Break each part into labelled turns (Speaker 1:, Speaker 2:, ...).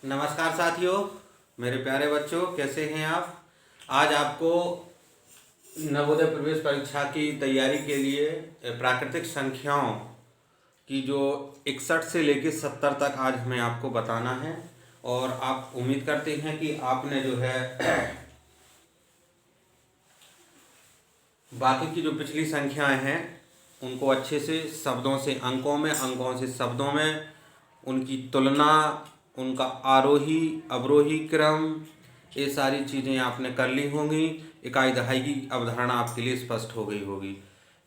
Speaker 1: नमस्कार साथियों, मेरे प्यारे बच्चों, कैसे हैं आप। आज आपको नवोदय प्रवेश परीक्षा की तैयारी के लिए प्राकृतिक संख्याओं की जो 61 से लेकर 70 तक आज हमें आपको बताना है। और आप उम्मीद करते हैं कि आपने जो है बाकी की जो पिछली संख्याएं हैं उनको अच्छे से शब्दों से अंकों में, अंकों से शब्दों में, उनकी तुलना, उनका आरोही अवरोही क्रम, ये सारी चीज़ें आपने कर ली होंगी। इकाई दहाई की अवधारणा आपके लिए स्पष्ट हो गई होगी।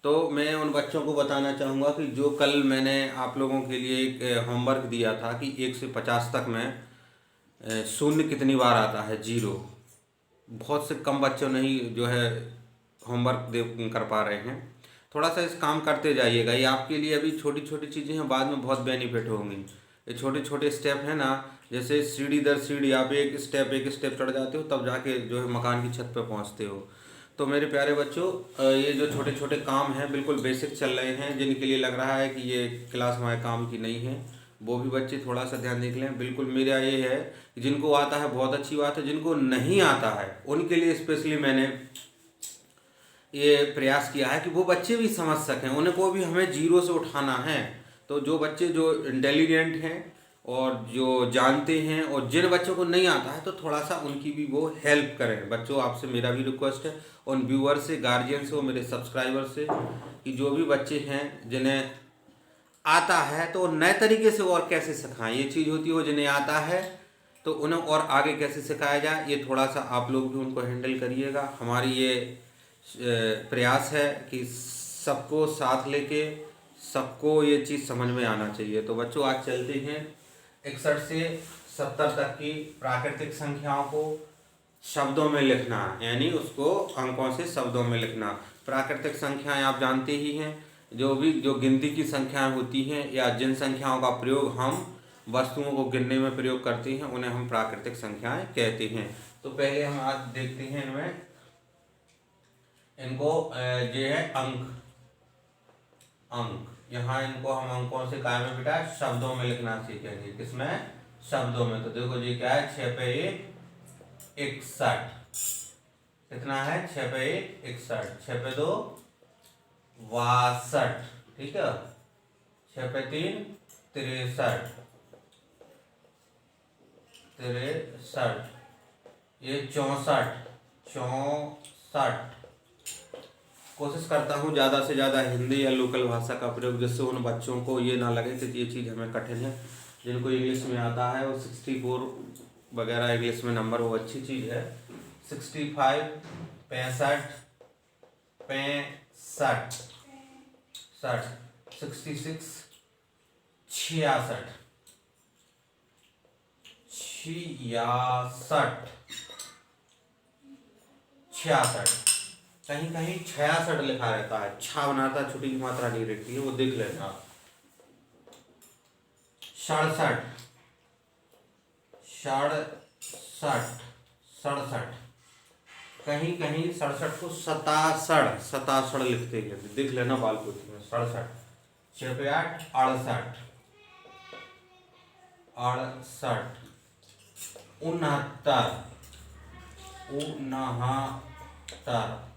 Speaker 1: तो मैं उन बच्चों को बताना चाहूँगा कि जो कल मैंने आप लोगों के लिए एक होमवर्क दिया था कि 1 से 50 तक में शून्य कितनी बार आता है, 0। बहुत से कम बच्चों नहीं जो है होमवर्क दे कर पा रहे हैं। थोड़ा सा इस काम करते जाइएगा, ये आपके लिए अभी छोटी छोटी चीज़ें हैं, बाद में बहुत बेनिफिट होंगी। ये छोटे छोटे स्टेप हैं ना, जैसे सीढ़ी दर सीढ़ी आप एक स्टेप चढ़ जाते हो, तब जाके जो है मकान की छत पर पहुंचते हो। तो मेरे प्यारे बच्चों, ये जो छोटे छोटे काम हैं बिल्कुल बेसिक चल रहे हैं। जिनके लिए लग रहा है कि ये क्लास हमारे काम की नहीं है, वो भी बच्चे थोड़ा सा ध्यान देख लें। बिल्कुल मेरा ये है कि जिनको आता है बहुत अच्छी बात है, जिनको नहीं आता है उनके लिए स्पेशली मैंने ये प्रयास किया है कि वो बच्चे भी समझ सकें, उनको भी हमें जीरो से उठाना है। तो जो बच्चे जो इंटेलिजेंट हैं और जो जानते हैं, और जिन बच्चों को नहीं आता है तो थोड़ा सा उनकी भी वो हेल्प करें। बच्चों, आपसे मेरा भी रिक्वेस्ट है, उन व्यूअर से, गार्जियन से, और मेरे सब्सक्राइबर से, कि जो भी बच्चे हैं जिन्हें आता है तो नए तरीके से और कैसे सिखाएं। ये चीज़ होती है, वो जिन्हें आता है तो उन्हें और आगे कैसे सिखाया जाए, ये थोड़ा सा आप लोग भी उनको हैंडल करिएगा। हमारी ये प्रयास है कि सबको साथ लेके सबको ये चीज़ समझ में आना चाहिए। तो बच्चों, आज चलते हैं 61 से 70 तक की प्राकृतिक संख्याओं को शब्दों में लिखना, यानी उसको अंकों से शब्दों में लिखना। प्राकृतिक संख्याएं आप जानते ही हैं, जो गिनती की संख्याएं होती हैं या जिन संख्याओं का प्रयोग हम वस्तुओं को गिनने में प्रयोग करते हैं उन्हें हम प्राकृतिक संख्याएं कहते हैं। तो पहले हम आज देखते हैं इनको ये है अंक। यहाँ इनको हम अंकों से काय में बेटा शब्दों में लिखना सीखेंगे। किसमें? शब्दों में। तो देखो जी क्या है, 6 पे 1 61। कितना है? 6 पे 1 61, 6 पे 2 62, ठीक है, 6 पे 3 63, ये 64। कोशिश करता हूँ ज़्यादा से ज़्यादा हिंदी या लोकल भाषा का प्रयोग, जिससे उन बच्चों को ये ना लगे कि ये चीज़ हमें कठिन है। जिनको इंग्लिश में आता है वो 64 वगैरह इंग्लिश में नंबर, वो अच्छी चीज़ है। 65 65 65 66 66 66, कहीं कहीं 66 लिखा रहता है, छा बनाता, छोटी की मात्रा नहीं रहती है, वो देख लेना। 67 67, कहीं कहीं 67 को 67 लिखते हैं, देख लेना बालकोटी में। 67, 6 पे 8 68,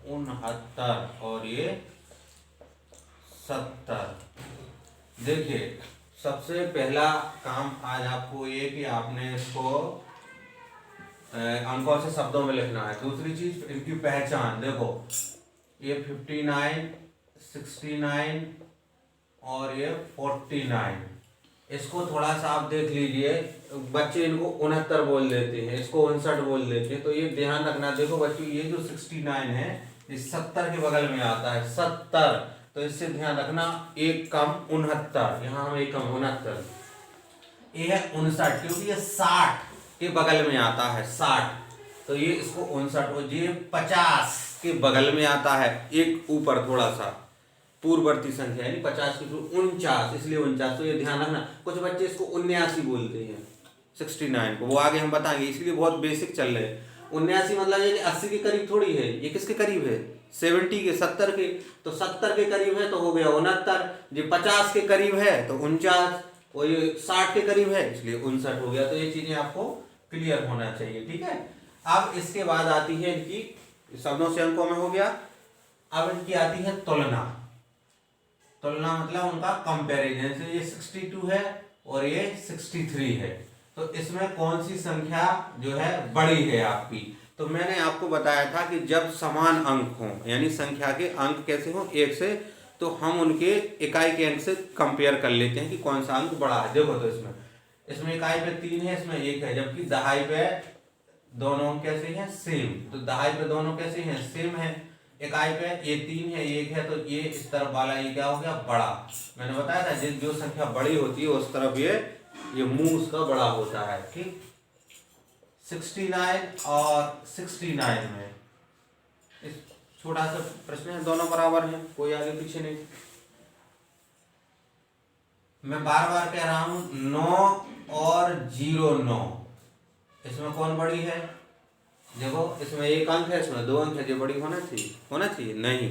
Speaker 1: 69 और ये 70। देखिए, सबसे पहला काम आज आपको ये कि आपने इसको अंकों से शब्दों में लिखना है। दूसरी चीज, इनकी पहचान देखो, ये 59 69 और ये 49। इसको थोड़ा सा आप देख लीजिए, बच्चे इनको 69 बोल देते हैं, इसको 59 बोल देते हैं, तो ये ध्यान रखना। देखो बच्चों, ये जो 69 है ये 70 के बगल में आता है, 70, तो इससे ध्यान रखना, एक कम 69, यहाँ हम एक कम 69, ये है 59, क्योंकि ये 60 के बगल में आता है, 60, तो ये इसको 59। और ये 50 के बगल में आता है, एक ऊपर थोड़ा सा पूर्ववर्ती संख्या, यानी 50 की 49, इसलिए 49। तो ये ध्यान रखना। कुछ बच्चे इसको 79 बोलते हैं, 69 को, वो आगे हम बताएंगे, इसलिए बहुत बेसिक चल रहे हैं। 79 मतलब ये 80 के करीब थोड़ी है, ये किसके करीब है? 70 के, 70 के, तो 70 के करीब है तो हो गया 69। जो 50 के करीब है तो 49, और ये 60 के करीब है इसलिए 59 हो गया। तो ये चीजें आपको क्लियर होना चाहिए, ठीक है। अब इसके बाद आती है इनकी शब्दों से अंकों में हो गया। अब इनकी आती है तुलना। तुलना मतलब उनका कंपैरिजन। जैसे ये 62 है और ये 63 है, तो इसमें कौन सी संख्या जो है बड़ी है आपकी। तो मैंने आपको बताया था कि जब समान अंक हों, यानी संख्या के अंक कैसे हों एक से, तो हम उनके इकाई के अंक से कंपेयर कर लेते हैं कि कौन सा अंक बड़ा है। देखो तो इसमें इकाई पे 3 है, इसमें 1 है, जबकि दहाई पे दोनों कैसे हैं, सेम। तो दहाई पे दोनों कैसे हैं, सेम है। इकाई पे ये 3 है, 1 है, तो ये इस तरफ वाला ये क्या हो गया, बड़ा। मैंने बताया था जो संख्या बड़ी होती है उस तरफ ये मुंह उसका बड़ा होता है, ठीक। 69 और 69 में इस छोटा सा प्रश्न है, दोनों बराबर हैं, कोई आगे पीछे नहीं। मैं बार बार कह रहा हूं 9 और 09, इसमें कौन बड़ी है। देखो इसमें 1 अंक है, इसमें 2 अंक है, जो बड़ी होना चाहिए नहीं।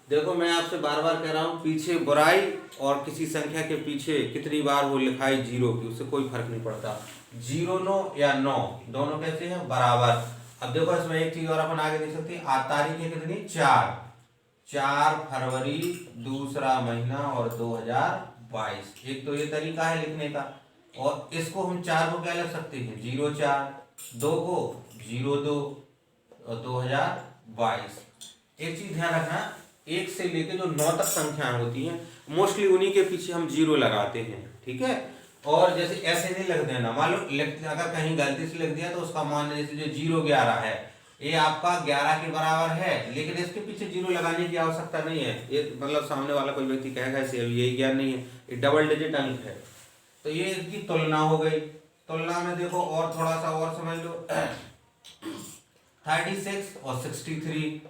Speaker 1: देखो मैं आपसे बार बार कह रहा हूं, पीछे बुराई और किसी संख्या के पीछे कितनी बार हो लिखाई 0 की, उससे कोई फर्क नहीं पड़ता। 09 या 9 दोनों कैसे हैं, बराबर। अब देखो इसमें एक चीज और अपन आगे देख सकते हैं, आज तारीख है कितनी, 4 फरवरी, दूसरा महीना और 2022। एक तो ये तरीका है लिखने का, और इसको हम 4 को क्या लिख सकते हैं, 04, 2 को 02 और 2022। एक चीज ध्यान रखना, 1 से लेके जो 9 तक संख्याएं होती हैं मोस्टली उन्हीं के पीछे हम 0 लगाते हैं, ठीक है। और जैसे ऐसे नहीं लिख देना, मान लो अगर कहीं गलती से लिख दिया तो उसका मान, जैसे जो 011 है ये आपका 11 के बराबर है, लेकिन इसके पीछे 0 लगाने की आवश्यकता नहीं है। ये मतलब सामने वाला कोई व्यक्ति कहेगा इसे यही ज्ञान नहीं है, ये डबल डिजिट अंक है। तो ये इसकी तुलना हो गई। तुलना में देखो और थोड़ा सा और समझ लो, 36 और 63,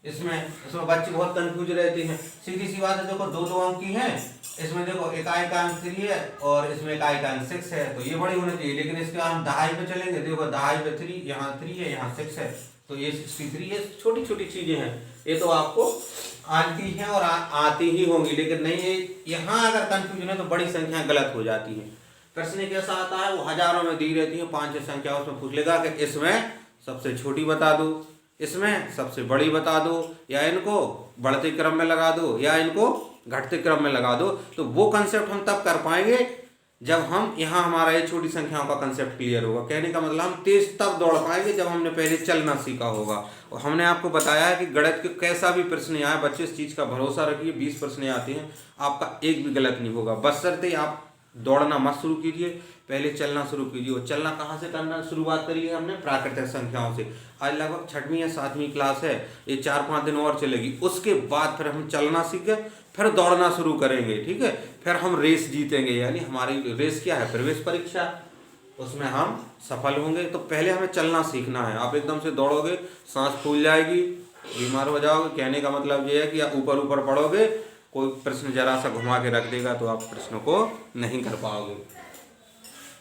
Speaker 1: इसमें बच्चे बहुत कंफ्यूज रहते हैं। सीधी सी बात है, देखो दो अंक की है, इसमें देखो इकाई का अंक 3 है और इसमें इकाई का अंक 6 है, तो ये बड़ी होनी चाहिए। लेकिन इसके हम दहाई पे चलेंगे, देखो दहाई पे 3, यहाँ 3 है, यहाँ 6 है, तो ये 63। ये छोटी छोटी चीजें हैं, ये तो आपको आती हैं और आती ही होंगी, लेकिन नहीं है यहाँ अगर कंफ्यूजन है तो बड़ी संख्या गलत हो जाती है। प्रश्न कैसा आता है, वो हजारों में दी रहती है, 5-6 संख्या, उसमें पूछ लेगा कि इसमें सबसे छोटी बता दो, इसमें सबसे बड़ी बता दो, या इनको बढ़ते क्रम में लगा दो, या इनको घटते क्रम में लगा दो। तो वो कंसेप्ट हम तब कर पाएंगे जब हम यहाँ हमारा ये छोटी संख्याओं का कंसेप्ट क्लियर होगा। कहने का मतलब हम तेज तब दौड़ पाएंगे जब हमने पहले चलना सीखा होगा। और हमने आपको बताया है कि गणित के कैसा भी प्रश्न आए, बच्चे इस चीज़ का भरोसा रखिए, 20 प्रश्न आते हैं, आपका एक भी गलत नहीं होगा, बशर्ते आप दौड़ना मत शुरू कीजिए, पहले चलना शुरू कीजिए। और चलना कहाँ से करना शुरुआत करी है हमने, प्राकृतिक संख्याओं से। आज लगभग 6वीं या 7वीं क्लास है, ये 4-5 दिन और चलेगी, उसके बाद फिर हम चलना सीख गए, फिर दौड़ना शुरू करेंगे, ठीक है। फिर हम रेस जीतेंगे, यानी हमारी रेस क्या है, प्रवेश परीक्षा, उसमें हम सफल होंगे। तो पहले हमें चलना सीखना है। आप एकदम से दौड़ोगे, सांस फूल जाएगी, बीमार हो जाओगे। कहने का मतलब ये है कि आप ऊपर ऊपर पढ़ोगे, कोई प्रश्न जरा सा घुमा के रख देगा तो आप प्रश्न को नहीं कर पाओगे।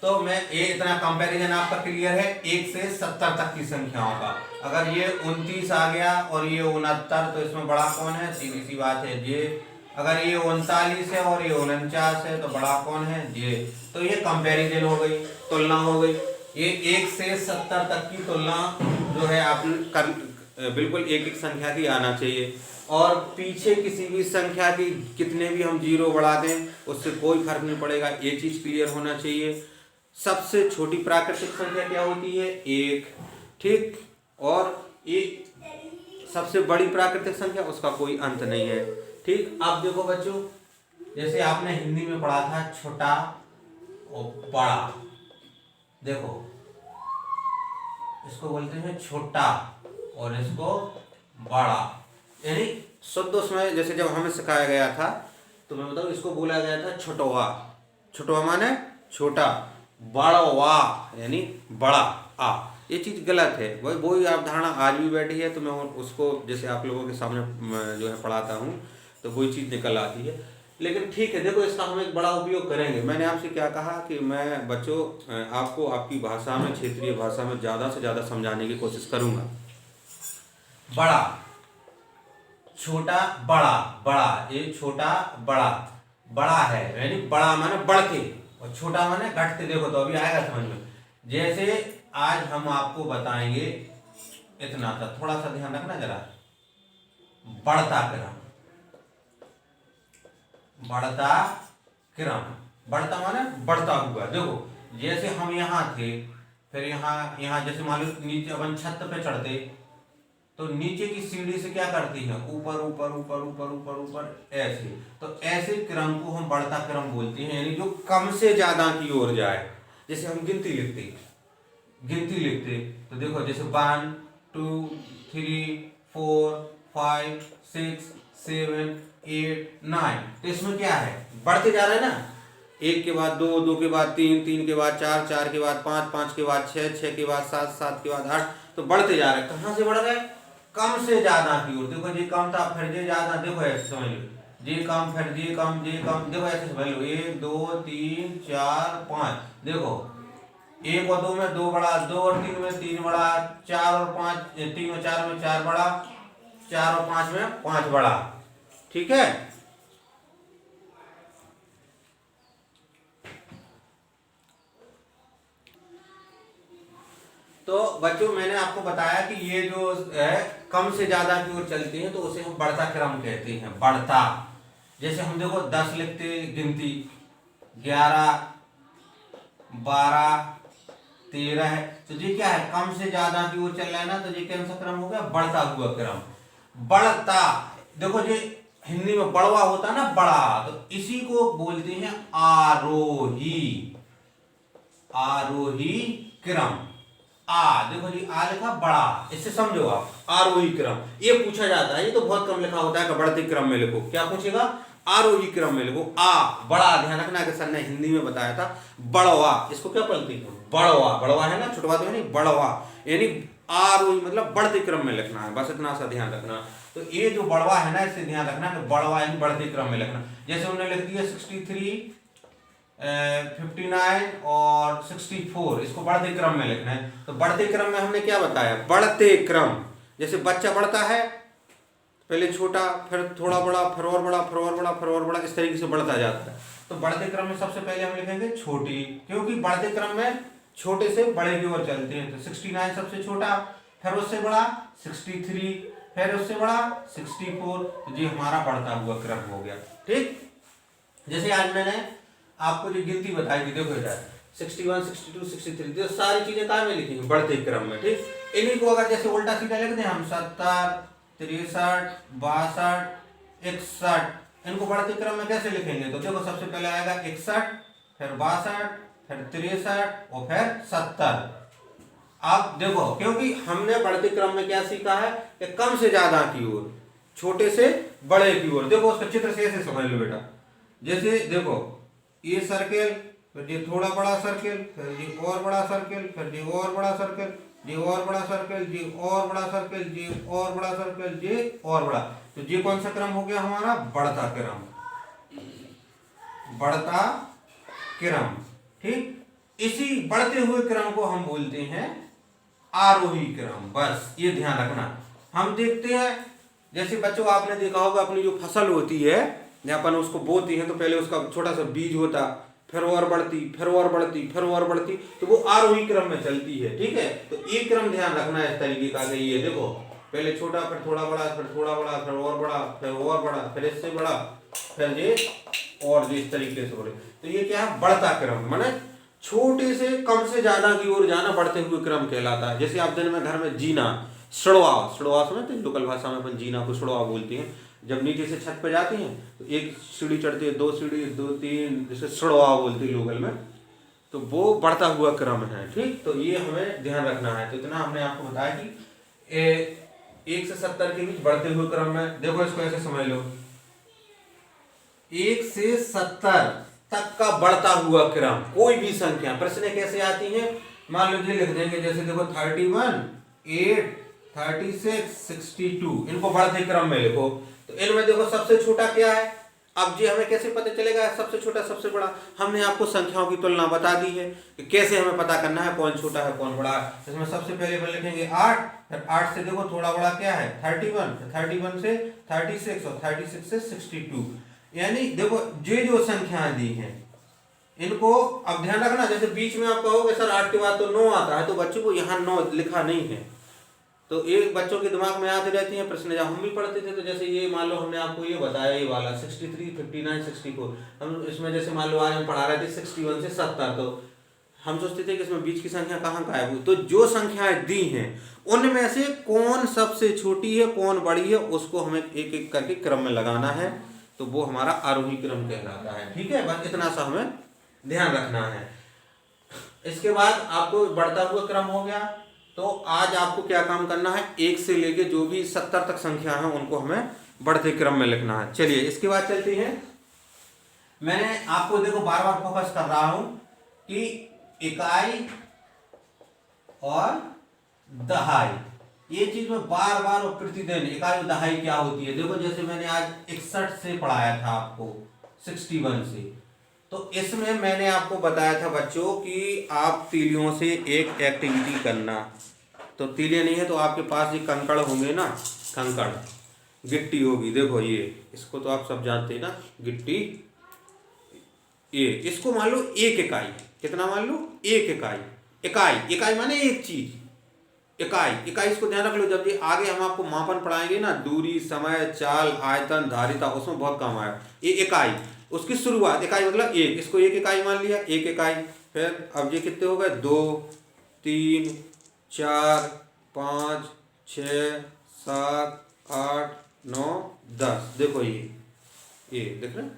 Speaker 1: तो मैं ये इतना कंपैरिजन आपका क्लियर है 1 से 70 तक की संख्याओं का। अगर ये 29 आ गया और ये 69, तो इसमें बड़ा कौन है, सीधी सी बात है ये। अगर ये 39 है और ये 49 है, तो बड़ा कौन है, ये। तो ये कंपैरिजन हो गई, तुलना हो गई। ये 1 से 70 तक की तुलना जो है आप बिल्कुल एक एक संख्या की आना चाहिए। और पीछे किसी भी संख्या की कितने भी हम 0 बढ़ा दें उससे कोई फर्क नहीं पड़ेगा, ये चीज क्लियर होना चाहिए। सबसे छोटी प्राकृतिक संख्या क्या होती है, 1, ठीक। और एक सबसे बड़ी प्राकृतिक संख्या, उसका कोई अंत नहीं है, ठीक। अब देखो बच्चों, जैसे आपने हिंदी में पढ़ा था छोटा और बड़ा, देखो इसको बोलते हैं छोटा और इसको बड़ा, यानी शुद्ध उसमें जैसे जब हमें सिखाया गया था तो मैं बताऊँ, इसको बोला गया था छोटवा। छोटवा माने छोटा, बड़वा यानी बड़ा आ। ये चीज़ गलत है, वही आप धारणा आज भी बैठी है। तो मैं उसको जैसे आप लोगों के सामने जो है पढ़ाता हूँ तो वही चीज़ निकल आती है। लेकिन ठीक है, देखो इसका हम एक बड़ा उपयोग करेंगे। मैंने आपसे क्या कहा कि मैं बच्चों आपको आपकी भाषा में, क्षेत्रीय भाषा में ज़्यादा से ज़्यादा समझाने की कोशिश करूँगा। बड़ा, छोटा, बड़ा, बड़ा, ये छोटा बड़ा, बड़ा है, यानी बड़ा माने बढ़ते और छोटा माने घटते। देखो तो अभी आएगा समझ में। जैसे आज हम आपको बताएंगे इतना सा, थोड़ा सा ध्यान रखना जरा, बढ़ता क्रम, बढ़ता क्रम, बढ़ता माने बढ़ता हुआ। देखो जैसे हम यहाँ थे, फिर यहाँ जैसे मान लो नीचे अपन छत पे चढ़ते, तो नीचे की सीढ़ी से क्या करती है, ऊपर ऊपर ऊपर ऊपर ऊपर ऊपर ऐसे। तो ऐसे क्रम को हम बढ़ता क्रम बोलते हैं, यानी जो कम से ज्यादा की ओर जाए। जैसे हम गिनती लिखते तो देखो जैसे 1 2 3 4 5 6 7 8 9, तो इसमें क्या है, बढ़ते जा रहे हैं ना। एक के बाद दो, दो के बाद तीन, तीन के बाद चार, चार के बाद पांच, पांच के बाद छह, छह के बाद सात, सात के बाद 8, तो बढ़ते जा रहे हैं। कहाँ से बढ़ रहे, कम से ज्यादा की ओर। देखो जी कम था फिर जे ज्यादा, देखो ऐसे समझ लो, जे कम फिर जे कम, जे कम, देखो ऐसे समझ लो, 1 2 3 4 5। देखो 1 और 2 में 2 बड़ा, 2 और 3 में 3 बड़ा, 4 और 5, 3 और 4 में 4 बड़ा, 4 और 5 में 5 बड़ा। ठीक है। तो बच्चों मैंने आपको बताया कि ये जो है कम से ज्यादा की ओर चलती हैं, तो उसे हम बढ़ता क्रम कहते हैं, बढ़ता। जैसे हम देखो 10 लिखते गिनती, 11 12 13 है, तो ये क्या है, कम से ज्यादा की ओर चल रहा है ना, तो ये कौन सा क्रम हो गया, बढ़ता हुआ क्रम, बढ़ता। देखो ये हिंदी में बढ़वा होता ना, बड़ा, तो इसी को बोलते हैं आरोही, आरोही क्रम। देखो जी आ लिखा बड़ा, इससे समझो आप आरोही क्रम। ये पूछा जाता है, ये तो बहुत कम लिखा होता है कि बढ़ते क्रम में लिखो। क्या पूछेगा, आरोही क्रम में लिखो। बड़ा, ध्यान रखना कि सर ने हिंदी में बताया था बड़वा, इसको क्या पढ़ती है, बड़वा। बड़वा है ना, छुटवा तो है नहीं, बड़वा, यानी आरोही मतलब बढ़ते क्रम में लिखना है, बस इतना सा ध्यान रखना। तो ये जो बड़वा है ना, इससे ध्यान रखना कि बड़वा यानी बढ़ते क्रम में लिखना। जैसे उन्होंने लिख दिया 63 59 और 64, इसको बढ़ते क्रम में लिखना है। तो बढ़ते क्रम में हमने क्या बताया, बढ़ते क्रम। जैसे बच्चा बढ़ता है, पहले छोटा, फिर थोड़ा बड़ा, फिर और बड़ा, फिर और बड़ा, फिर और बड़ा, इस तरीके से बढ़ता जाता है। तो बढ़ते क्रम में सबसे पहले हम लिखेंगे छोटी, क्योंकि बढ़ते क्रम में छोटे से बड़े की ओर चलते हैं। तो 69 सबसे छोटा, फिर उससे बड़ा 63, फिर उससे बड़ा 64, तो ये हमारा बढ़ता हुआ क्रम हो गया। ठीक। जैसे आज मैंने आपको जो गिनती बताई थी, देखो इधर 61 62 63, जो सारी चीजें कहाँ में लिखी बढ़ते क्रम में। ठीक। इन्हीं को अगर जैसे उल्टा सीधा लिख दें हम 70 63 62 61, इनको बढ़ते क्रम में कैसे लिखेंगे, तो देखो सबसे पहले आएगा 61, फिर 62, फिर 63 और फिर 70। अब देखो क्योंकि हमने बढ़ते क्रम में क्या सीखा है कि कम से ज्यादा की ओर, छोटे से बड़े की ओर। देखो उसका चित्र से ऐसे समझ लो बेटा। जैसे देखो ये सर्किल, फिर ये थोड़ा बड़ा सर्किल, फिर ये और बड़ा सर्किल, फिर ये और बड़ा सर्किल, ये और बड़ा सर्किल, ये और बड़ा सर्किल, ये और बड़ा सर्किल, ये और बड़ा। तो ये कौन सा क्रम हो गया हमारा, बढ़ता क्रम, बढ़ता क्रम। ठीक। इसी बढ़ते हुए क्रम को हम बोलते हैं आरोही क्रम। बस ये ध्यान रखना। हम देखते हैं जैसे बच्चों आपने देखा होगा अपनी जो फसल होती है, जब अपन उसको बोती हैं तो पहले उसका छोटा सा बीज होता, फिर और बढ़ती, फिर और बढ़ती, फिर और बढ़ती, तो वो आरोही क्रम में चलती है। ठीक है। तो ये क्रम ध्यान रखना है इस तरीके का। ये देखो पहले छोटा, फिर थोड़ा बड़ा, फिर थोड़ा बड़ा, फिर और बड़ा, फिर और बड़ा, फिर इससे बड़ा, फिर ये और इस तरीके से बढ़े। तो ये क्या है, बढ़ता क्रम, माने छोटे से कम से ज्यादा की ओर जाना बढ़ते हुए क्रम कहलाता है। जैसे आप दिन में घर में जीना, सड़वा, सड़वा समझते हैं, लोकल भाषा में अपन जीना को सड़वा बोलते हैं। जब नीचे से छत पर जाती हैं तो एक सीढ़ी चढ़ती है, 2 सीढ़ी, 2 3, जैसे सड़वा बोलते हैं लोकल में, तो वो बढ़ता हुआ क्रम है। ठीक। तो ये हमें ध्यान रखना है। तो इतना हमने आपको बताया कि 1 से 70 के बीच बढ़ते हुए क्रम में। देखो इसको ऐसे समझ लो, 1 से 70 तक का बढ़ता हुआ क्रम, कोई भी संख्या। प्रश्न कैसे आती है, मान लो लिख देंगे, जैसे देखो 31 8 36 62, इनको बढ़ते क्रम में लिखो। तो इनमें देखो सबसे छोटा क्या है। अब जी हमें कैसे पता चलेगा सबसे छोटा सबसे बड़ा, हमने आपको संख्याओं की तुलना बता दी है कि कैसे हमें पता करना है कौन छोटा है कौन बड़ा है। इसमें सबसे पहले हम लिखेंगे 8, फिर 8 से देखो थोड़ा बड़ा क्या है 31, 31 से 36 और 36 से 62। यानी देखो ये जो संख्याएं दी हैं इनको अब ध्यान रखना, जैसे बीच में आप कहोगे सर 8 के बाद तो 9 आता है, तो बच्चों को यहाँ 9 लिखा नहीं है, तो एक बच्चों के दिमाग में आती रहती हैं प्रश्न। जब हम भी पढ़ते थे तो जैसे ये मान लो हमने आपको ये बताया ये वाला 63, 59, 64, हम इसमें जैसे मान लो आज हम पढ़ा रहे थे 61 से 70, तो हम सोचते थे कि इसमें बीच की संख्या कहाँ गायब हुई। तो जो संख्याएं दी हैं उनमें से कौन सबसे छोटी है कौन बड़ी है उसको हमें एक एक करके क्रम में लगाना है, तो वो हमारा आरोही क्रम कहलाता है। ठीक है, बस इतना सा हमें ध्यान रखना है। इसके बाद आपको बढ़ता हुआ क्रम हो गया, तो आज आपको क्या काम करना है, 1 से लेके जो भी 70 तक संख्या है उनको हमें बढ़ते क्रम में लिखना है। चलिए इसके बाद चलते हैं। मैंने आपको देखो बार बार फोकस कर रहा हूं कि इकाई और दहाई, ये चीज में बार बार और प्रतिदिन इकाई और दहाई क्या होती है। देखो जैसे मैंने आज 61 से पढ़ाया था आपको 61 से, तो इसमें मैंने आपको बताया था बच्चों कि आप तीलियों से एक एक्टिविटी करना। तो तीलियां नहीं है तो आपके पास ये कंकड़ होंगे ना, कंकड़ गिट्टी होगी, देखो ये इसको तो आप सब जानते हैं ना, गिट्टी, ये इसको मान लो 1 इकाई, कितना मान लो 1 इकाई, इकाई माने एक चीज, इकाई इसको ध्यान रख लो। जब ये आगे हम आपको मापन पढ़ाएंगे ना, दूरी, समय, चाल, आयतन, धारिता, उसमें बहुत काम आएगा। ये इकाई, उसकी शुरुआत इकाई मतलब 1, इसको 1 इकाई मान लिया, 1 इकाई। फिर अब ये कितने हो गए, 2, 3, 4, 5, 6, 7, 8, 9, 10। देखो ये देख रहे हैं,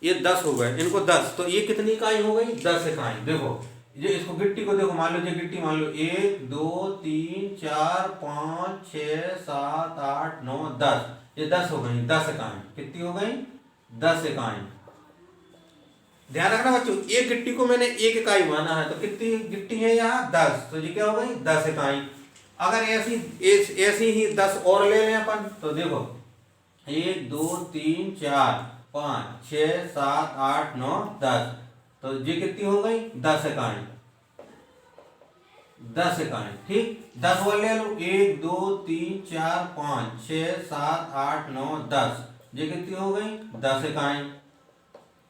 Speaker 1: ये 10 हो गए, इनको 10, तो ये कितनी इकाई हो गई, 10 इकाई। देखो ये इसको गिट्टी को देखो, मान लो ये गिट्टी मान लो 1, 2, 3, 4, 5, 6, 7, 8, 9, 10, ये 10 हो गई, 10 इकाई। कितनी हो गई, 10 इकाई। ध्यान रखना बच्चों, एक गिट्टी को मैंने 1 इकाई माना है, तो कितनी गिट्टी है यहाँ, 10, तो ये क्या हो गई, 10 इकाई। अगर ऐसी ही 10 और ले लें अपन, तो देखो 1, 2, 3, 4, 5, 6, 7, 8, 9, 10, तो ये कितनी हो गई, 10 इकाई, 10 इकाई। ठीक, 10 और ले लो, 1, 2, 3, 4, 5, 6, 7, 8, 9, 10, ये कितनी हो गई, 10 इकाई।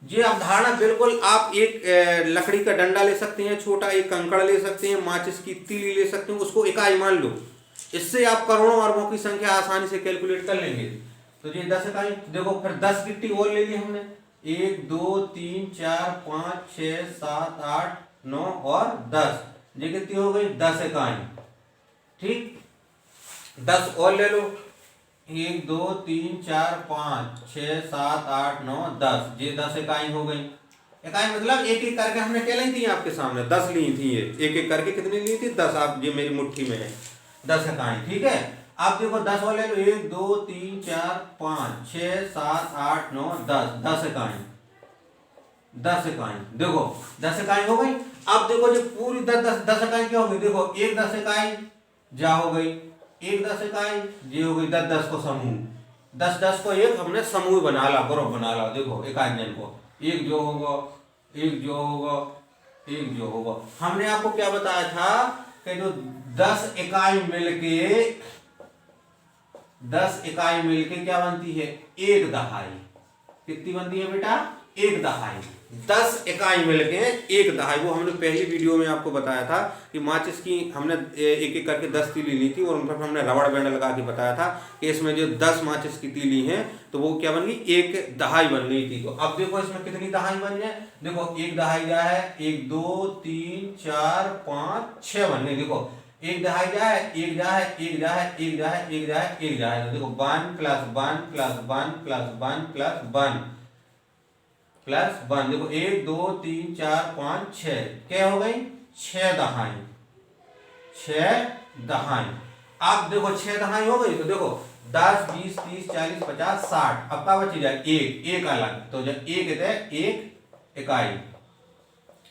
Speaker 1: ये अवधारणा बिल्कुल आप एक लकड़ी का डंडा ले सकते हैं छोटा, एक कंकड़ ले सकते हैं, माचिस की तीली ले सकते हैं, उसको इकाई मान लो, इससे आप करोड़ों अरबों की संख्या आसानी से कैलकुलेट कर लेंगे। तो ये 10 इकाई। देखो फिर 10 गिट्टी और ले ली हमने, 1, 2, 3, 4, 5, 6, 7, 8, 9 और 10, ये कितनी हो गई, 10 इकाई। ठीक, 10 और ले लो, 1, 2, 3, 4, 5, 6, 7, 8, 9, 10, ये 10 इकाई हो गई। इकाई मतलब एक एक करके हमने क्या ली थी आपके सामने, 10 ली थी, ये एक एक करके कितनी ली थी, 10। आप ये मेरी मुट्ठी में है 10 इकाई। ठीक है, आप देखो 10 और ले लो, 1, 2, 3, 4, 5, 6, 7, 8, 9, 10, 10 इकाई, 10 इकाई। देखो 10 इकाई हो गई। अब देखो जो पूरी 10 इकाई क्या होगी, देखो एक 10 इकाई जा हो गई, एक 10 इकाई ये हो गई, 10 को समूह, 10 को एक हमने समूह बना ला, ग्रुप बना ला। देखो इकाई को एक जो होगा, एक जो होगा, एक जो होगा। हमने आपको क्या बताया था कि जो 10 इकाई मिलके क्या बनती है, एक दहाई। कितनी बनती है बेटा, एक दहाई। 10 इकाई मिलके एक दहाई। वो हमने पहली वीडियो में आपको बताया था कि माचिस की हमने एक एक करके 10 तीली ली थी और उन पर हमने रबड़ बैंड लगा के बताया था कि इसमें जो 10 माचिस की तीली हैं तो वो क्या बन गई, एक दहाई बन गई थी। तो अब देखो इसमें कितनी दहाई बन जाए, देखो एक दहाई क्या है, 1, 2, 3, 4, 5, 6 बन गई। देखो एक दहाई क्या है, एक जा है, एक जा है, एक जा है, एक जा है, एक जा है। तो देखो 1 + 1 + 1 + 1 + 1 + 1, देखो 1, 2, 3, 4, 5, 6, क्या हो गई, 6 दहाई, 6 दहाई। अब देखो 6 दहाई हो गई, तो देखो 10, 20, 30, 40, 50, 60, अब क्या बची जाए, एक अलग। तो जब एक है एक इकाई,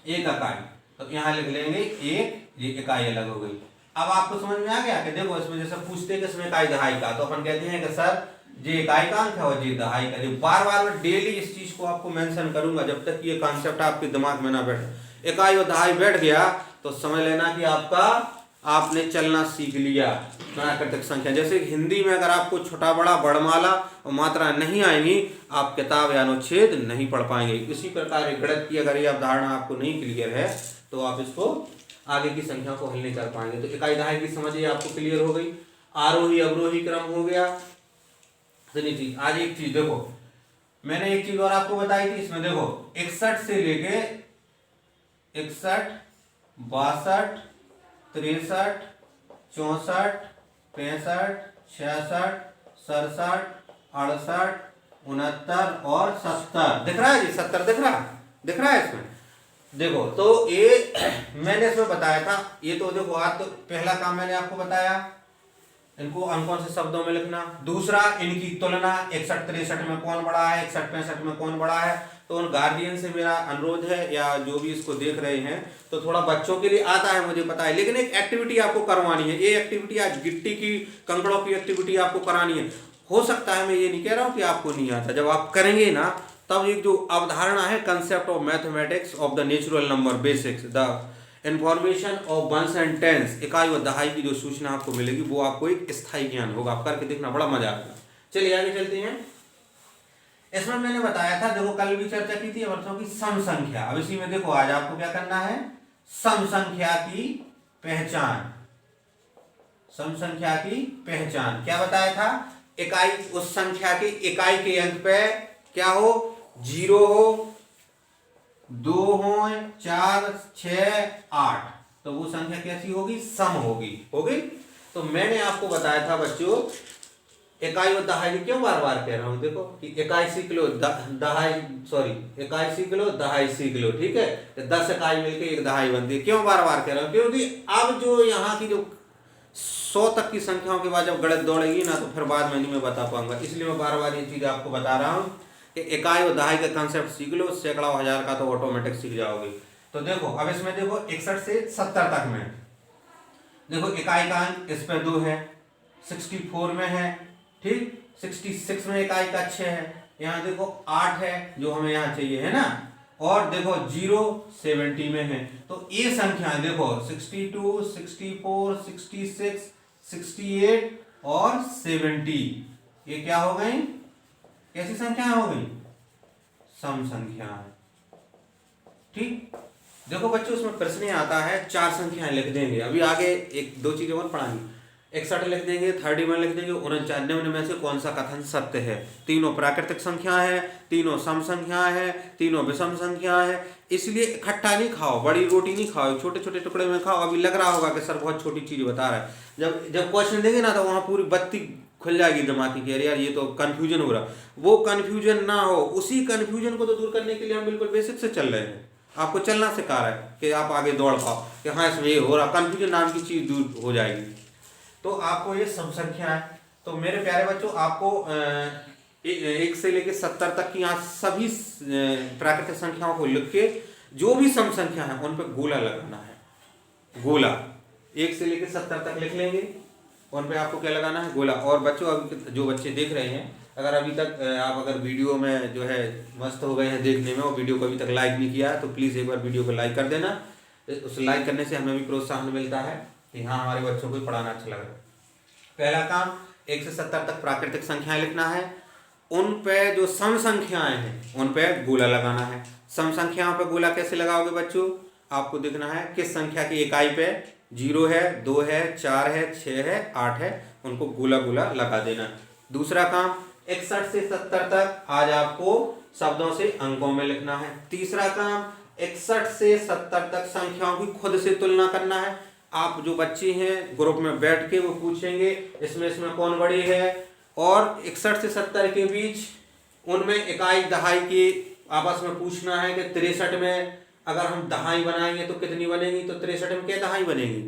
Speaker 1: एक इकाई, तो यहाँ लिख लेंगे एक, ये इकाई अलग हो गई। अब आपको समझ में आ गया कि देखो इसमें जैसे पूछते हैं कि इसमें इकाई दहाई का, तो अपन कहते हैं कि सर ये इकाई का अंक है और ये दहाई का। बार बार मैं डेली इस चीज को आपको मेंशन करूंगा जब तक ये कॉन्सेप्ट आपके दिमाग में ना बैठे। इकाई और दहाई बैठ गया तो समझ लेना कि आपका आपने चलना सीख लिया प्राकृतिक संख्या। जैसे हिंदी में अगर आपको छोटा बड़ा वर्णमाला और मात्रा नहीं आएंगी, आप किताब या अनुच्छेद नहीं पढ़ पाएंगे। इसी प्रकार गणित की अगर ये अवधारणा आपको नहीं क्लियर है तो आप इसको आगे की संख्या को हल नहीं कर पाएंगे। तो इकाई दहाई की समझ ये आपको क्लियर हो गई। आरोही अवरोही क्रम हो गया। चलिए आज एक चीज देखो, मैंने एक चीज और आपको बताई थी। इसमें देखो 61 से लेके 61, 62, 63, 64, 65, 66, 67, 68, 69 और 70 दिख रहा है जी। 70 दिख रहा है इसमें। देखो तो ये मैंने इसमें बताया था। ये तो देखो आज तो पहला काम मैंने आपको बताया, इनको अंकों से शब्दों में लिखना। दूसरा इनकी तुलना, 61 63 में कौन बड़ा है, 61 65 में कौन बड़ा है। तो उन गार्जियन से मेरा अनुरोध है या जो भी इसको देख रहे हैं, तो थोड़ा बच्चों के लिए आता है मुझे पता है, लेकिन एक एक्टिविटी आपको करवानी है। ये एक्टिविटी आज गिट्टी की कंकड़ों की एक्टिविटी आपको करानी है। हो सकता है, मैं ये नहीं कह रहा हूँ कि आपको नहीं आता, जब आप करेंगे ना तब एक जो अवधारणा है, concept of mathematics of the natural number basics, the information of ones and tens, इकाई व दहाई की जो सूचना आपको मिलेगी वो आपको एक स्थायी ज्ञान होगा। आप करके देखना, बड़ा मजा आएगा। चलिए आगे चलते हैं। इसमें मैंने बताया था, देखो कल भी चर्चा की थी वर्षों की सम संख्या। अब इसी में देखो आज आपको क्या करना है, सम संख्या की पहचान। सम संख्या की पहचान क्या बताया था, इकाई उस संख्या के इकाई के अंक पे क्या हो, 0 हो, 2 हो, 4, 6, 8, तो वो संख्या कैसी होगी, सम होगी। तो मैंने आपको बताया था बच्चों, इकाई और दहाई क्यों बार बार कह रहा हूं, देखो कि इकाई सीख लो, इकाई सीख लो, दहाई सीख लो, ठीक है। 10 इकाई मिलकर एक दहाई बनती है। क्यों बार बार कह रहा हूं, क्योंकि अब जो यहाँ की जो 100 तक की संख्याओं के बाद जब गणित दौड़ेगी ना, तो फिर बाद में नहीं मैं बता पाऊंगा। इसलिए मैं बार बार ये चीज आपको बता रहा हूँ कि इकाई और दहाई का कंसेप्ट सीख लो, सैकड़ों हजार का तो ऑटोमेटिक सीख जाओगे। तो देखो अब इसमें देखो 61 से 70 तक में देखो इकाई का अंक इस पे 2 है, 64 में है, ठीक, 66 में इकाई का 6 है, यहाँ देखो 8 है जो हमें यहाँ चाहिए है ना, और देखो 0 70 में है। तो ये संख्या देखो 62, 64, 66, 68 और 70, ये क्या हो गई, कैसी संख्या हो गई, सम संख्या। ठीक, देखो बच्चों उसमें प्रश्न आता है, 4 संख्याएं लिख देंगे। अभी आगे 1-2 चीजें और पढ़ाएंगे। 61 लिख देंगे, 31 लिख देंगे, 99 में से कौन सा कथन सत्य है। तीनों प्राकृतिक संख्या है, तीनों सम संख्या है, तीनों विषम संख्या है। इसलिए इकट्ठा नहीं खाओ, बड़ी रोटी नहीं खाओ, छोटे छोटे टुकड़े में खाओ। अभी लग रहा होगा कि सर बहुत छोटी चीज बता रहा है, जब क्वेश्चन देंगे ना तो वहां पूरी बत्ती खुल जाएगी दिमाग की, अरे यार ये तो कंफ्यूजन हो रहा। वो कंफ्यूजन ना हो, उसी कंफ्यूजन को तो दूर करने के लिए हम बिल्कुल बेसिक से चल रहे हैं। आपको चलना सिखा रहा है कि आप आगे दौड़ पाओ कि हाँ इसमें ये हो रहा, कंफ्यूजन नाम की चीज दूर हो जाएगी। तो आपको ये सम संख्या है। तो मेरे प्यारे बच्चों, आपको 1 से लेकर 70 तक की यहाँ सभी प्राकृतिक संख्याओं को लिख के जो भी सम संख्या है उन पर गोला लगाना है। गोला 1 से लेकर 70 तक लिख लेंगे, उन पे आपको क्या लगाना है, गोला। और बच्चों अभी जो बच्चे देख रहे हैं, अगर अभी तक आप अगर वीडियो में जो है मस्त हो गए हैं देखने में और वीडियो को अभी तक लाइक नहीं किया है, तो प्लीज़ एक बार वीडियो को लाइक कर देना। उस लाइक करने से हमें भी प्रोत्साहन मिलता है कि हाँ हमारे बच्चों को पढ़ाना अच्छा लग रहा है। पहला काम 1 से 70 तक प्राकृतिक संख्याएं लिखना है। उन पे जो सम संख्याएं हैं उन पे गोला लगाना है। सम संख्याओं पे गोला कैसे लगाओगे बच्चों, आपको देखना है किस संख्या की इकाई पे 0 है, 2 है, 4 है, 6 है, 8 है, उनको गोला गोला लगा देना। दूसरा काम 61 से 70 तक आज आपको शब्दों से अंकों में लिखना है। तीसरा काम 61 से 70 तक संख्याओं की खुद से तुलना करना है। आप जो बच्चे हैं ग्रुप में बैठ के वो पूछेंगे इसमें कौन बड़ी है, और 61 से 70 के बीच उनमें इकाई दहाई की आपस में पूछना है कि 63 में अगर हम दहाई बनाएंगे तो कितनी बनेगी, तो 63 में क्या दहाई बनेगी,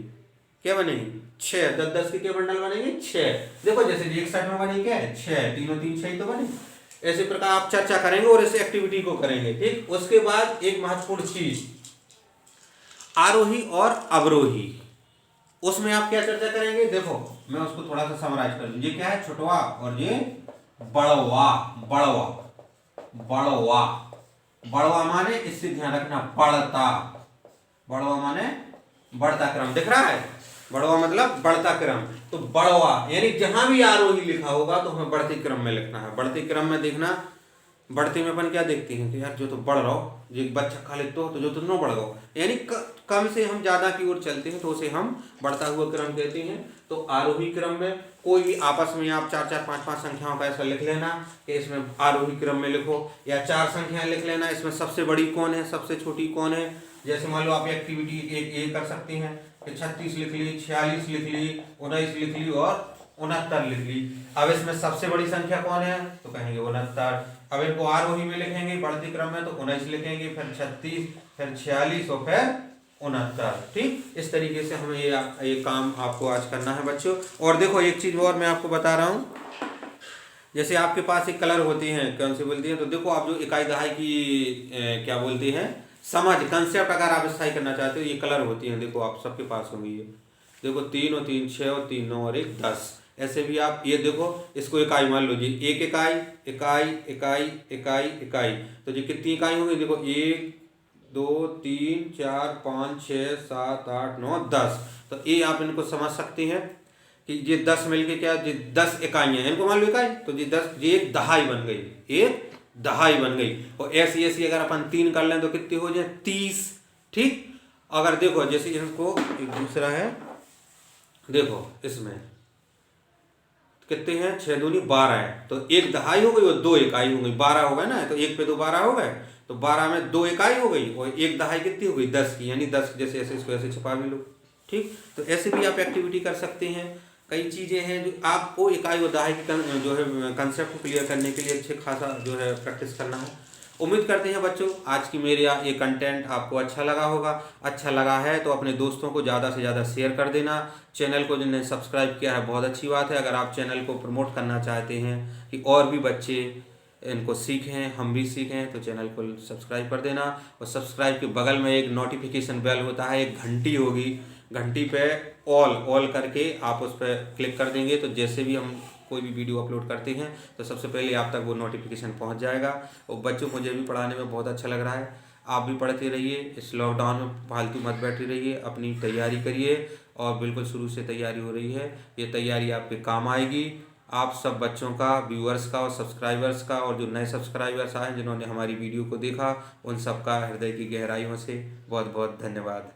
Speaker 1: क्या बनेगी, 6। 10-10 के क्या बंडल बनेंगे, 6। देखो जैसे 61 में बनी क्या है, 6, 3 3 6 तो बने। ऐसे प्रकार आप चर्चा करेंगे और इस एक्टिविटी को करेंगे। ठीक, उसके बाद एक महत्वपूर्ण चीज आरोही और अवरोही, उसमें आप क्या चर्चा करेंगे, देखो मैं उसको थोड़ा सा समराइज कर दूं। ये क्या है, छोटवा और ये बड़वा। बड़वा बड़वा बड़वा माने, इससे ध्यान रखना, बढ़ता। बड़वा माने बढ़ता क्रम, दिख रहा है। बढ़वा मतलब बढ़ता क्रम। तो बढ़वा यानी जहां भी आरोही लिखा होगा तो हमें बढ़ते क्रम में लिखना है। बढ़ते क्रम में देखना, बढ़ते में अपन क्या देखते हैं कि यार जो तो बढ़ रहा हो, जो एक बच्चा खा लेते हो तो जो तो नो बढ़ रहा हो, यानी कम से हम ज्यादा की ओर चलते हैं तो उसे हम बढ़ता हुआ क्रम कहते हैं। तो आरोही क्रम में कोई भी आपस में आप 4 4 5 5 संख्याओं का ऐसा लिख लेना कि इसमें आरोही क्रम में लिखो, या 4 संख्याएं लिख लेना इसमें सबसे बड़ी कौन है सबसे छोटी कौन है। जैसे मान लो आप एक्टिविटी एक ये कर सकते हैं कि 36 लिख ली, 46 लिख ली, 19 लिख ली और 69 लिख ली। अब इसमें सबसे बड़ी संख्या कौन है तो कहेंगे 69। अब इनको आरोही में लिखेंगे बढ़ती क्रम में तो 19 लिखेंगे, फिर 36, फिर 46 और फिर 69। ठीक, इस तरीके से हमें ये काम आपको आज करना है बच्चों। और देखो एक चीज और मैं आपको बता रहा हूँ, जैसे आपके पास एक कलर होती हैं, कौन सी बोलती हैं, तो देखो आप जो इकाई दहाई की क्या बोलती हैं समझ कंसेप्ट अगर आप स्थायी करना चाहते हो, ये कलर होती हैं, देखो आप सबके पास होंगी ये। देखो 3 और 3 6 और 3 9 और 1 10, ऐसे भी आप ये देखो इसको इकाई मान लो जी, एक इकाई इकाई इकाई इकाई इकाई, तो जी कितनी इकाई होंगी देखो 1 2 3 4 5 6 7 8 9 10। तो ये आप इनको समझ सकते हैं कि ये 10 मिलके क्या ये 10 इकाइयाँ हैं, इनको मान लो इकाई, तो ये 10 ये एक दहाई बन गई, एक दहाई बन गई। और ऐसी ऐसी अगर अपन 3 कर लें तो कितनी हो जाए 30। ठीक, अगर देखो जैसे इनको एक दूसरा है, देखो इसमें कितने हैं 6 दूनी 12 है, तो एक दहाई हो गई और 2 इकाई हो गई, 12 हो गए ना, तो एक पे 2 12 हो गए, तो 12 में 2 इकाई हो गई और एक दहाई कितनी हो गई 10 की, यानी 10 जैसे ऐसे इसको ऐसे छपा भी लो। ठीक, तो ऐसे भी आप एक्टिविटी कर सकते हैं। कई चीज़ें हैं जो आपको इकाई और दहाई की जो है कंसेप्ट को क्लियर करने के लिए अच्छे खासा जो है प्रैक्टिस करना है। उम्मीद करते हैं बच्चों आज की मेरे ये कंटेंट आपको अच्छा लगा होगा। अच्छा लगा है तो अपने दोस्तों को ज़्यादा से ज़्यादा शेयर कर देना। चैनल को जिन्हें सब्सक्राइब किया है बहुत अच्छी बात है। अगर आप चैनल को प्रमोट करना चाहते हैं कि और भी बच्चे इनको सीखें, हम भी सीखें, तो चैनल को सब्सक्राइब कर देना। और सब्सक्राइब के बगल में एक नोटिफिकेशन बेल होता है, एक घंटी होगी, घंटी पे ऑल करके आप उस पर क्लिक कर देंगे तो जैसे भी हम कोई भी वीडियो अपलोड करते हैं तो सबसे पहले आप तक वो नोटिफिकेशन पहुंच जाएगा। और बच्चों मुझे भी पढ़ाने में बहुत अच्छा लग रहा है, आप भी पढ़ते रहिए, इस लॉकडाउन में फालतू मत बैठे रहिए, अपनी तैयारी करिए। और बिल्कुल शुरू से तैयारी हो रही है, ये तैयारी आपके काम आएगी। आप सब बच्चों का, व्यूअर्स का और सब्सक्राइबर्स का, और जो नए सब्सक्राइबर्स आए जिन्होंने हमारी वीडियो को देखा, उन सब का हृदय की गहराइयों से बहुत बहुत धन्यवाद।